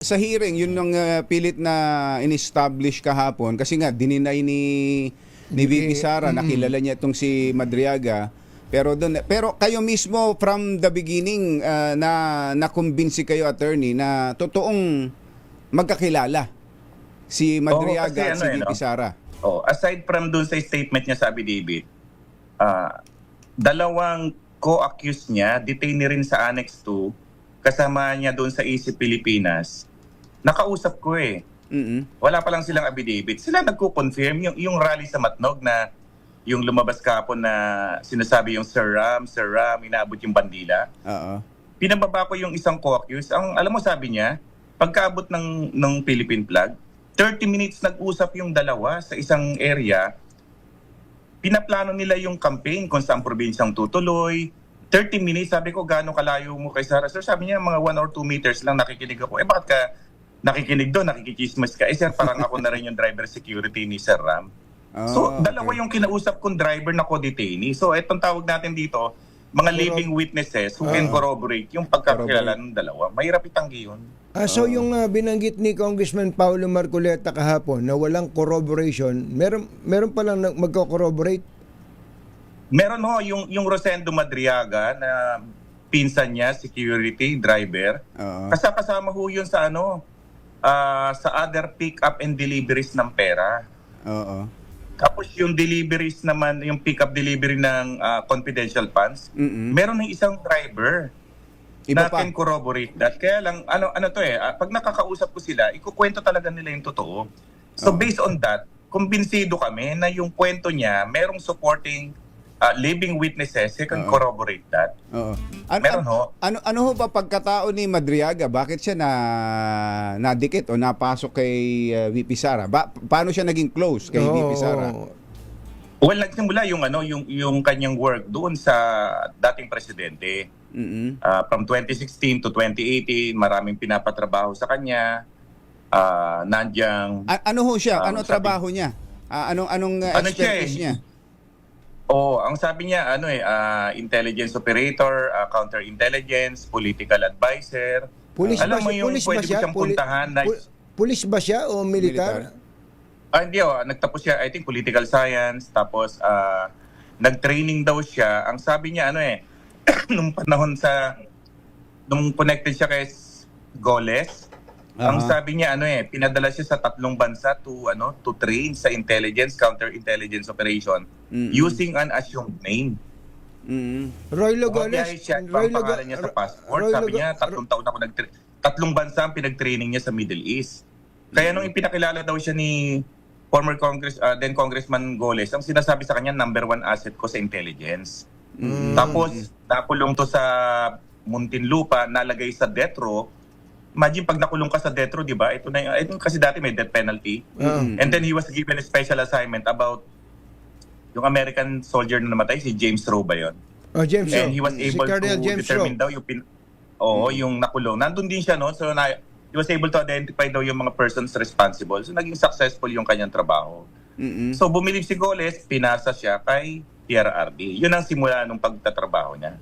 Sa hearing, yun yung pilit na in-establish kahapon kasi nga dininay ni VP Sara, nakilala niya itong si Madriaga. Pero kayo mismo from the beginning na-convince kayo, attorney, na totoong magkakilala si Madriaga at si VP Sara. Aside from dun sa statement niya sa affidavit, dalawang co-accused niya, detainee rin sa Annex 2, kasama niya doon sa EC Pilipinas. Nakausap ko eh. Wala pa lang silang affidavit. Sila nagko-confirm yung rally sa Matnog na yung lumabas kahapon na sinasabi yung Sir Ram, inaabot yung bandila. Pinababa ko yung isang co-accused. Alam mo sabi niya, pagkaabot ng Philippine flag, 30 minutes nag-usap yung dalawa sa isang area. Pinaplano nila yung campaign kung saan probinsyang tutuloy. 30 minutes, sabi ko, gaano kalayo mo kay Sara? Sir, sabi niya, mga 1 or 2 meters lang nakikinig ako. Bakit ka nakikinig doon, nakikichismas ka? Sir, parang ako na rin yung driver security ni Sir Ram. Dalawa yung kinausap kong driver na co-detainee. So, itong tawag natin dito, mga living witnesses who can corroborate yung pagkakilala ng dalawa. Mahirap itanggi yun. So yung binanggit ni Congressman Paulo Marcoleta kahapon na walang corroboration, meron pa lang magko-corroborate? Meron ho, yung Rosendo Madriaga na pinsan niya, security driver. Kasama ho yun sa sa other pick-up and deliveries ng pera. Tapos yung deliveries naman, yung pick-up delivery ng confidential funds, meron ng isang driver na can corroborate that. Kaya lang, pag nakakausap ko sila, ikukwento talaga nila yung totoo. So based on that, kumbinsido kami na yung kwento niya, merong supporting living witnesses who can corroborate that. Meron ho. Ano ho ba pagkatao ni Madriaga? Bakit siya nadikit o napasok kay VP Sara? Paano siya naging close kay VP Sara? Well, nagsimula yung kanyang work doon sa dating presidente. From 2016 to 2018, maraming pinapatrabaho sa kanya. Ano ho siya? Ano trabaho niya? Anong expertise niya? Ang sabi niya, intelligence operator, counterintelligence, political advisor. Alam mo yung pwede mo siyang puntahan. Pulis ba siya o militar? Hindi nagtapos siya, I think, political science. Tapos, nag-training daw siya. Ang sabi niya, nung panahon nung connected siya kay Goles, ang sabi niya, pinadala siya sa 3 bansa to train sa intelligence, counterintelligence operation using an assumed name. Roy Logoles. Siya, pangalan niya sa passport. Sabi niya, 3 taon ako 3 bansa ang pinag-training niya sa Middle East. Kaya nung ipinakilala daw siya ni former then Congressman Goles, ang sinasabi sa kanya, number 1 asset ko sa intelligence. Tapos, nakulong to sa Muntinlupa, nalagay sa death row. Imagine pag nakulong ka sa death row, di ba? Ito kasi dati may death penalty. And then he was given a special assignment about yung American soldier na namatay, si James Rowe ba yun? James Rowe. And he was able to determine daw yung nakulong. Nandun din siya, no? So, he was able to identify daw yung mga persons responsible. So, naging successful yung kanyang trabaho. So, bumilib si Goles, pinasa siya kay PRRD. Yun ang simula ng pagtatrabaho niya.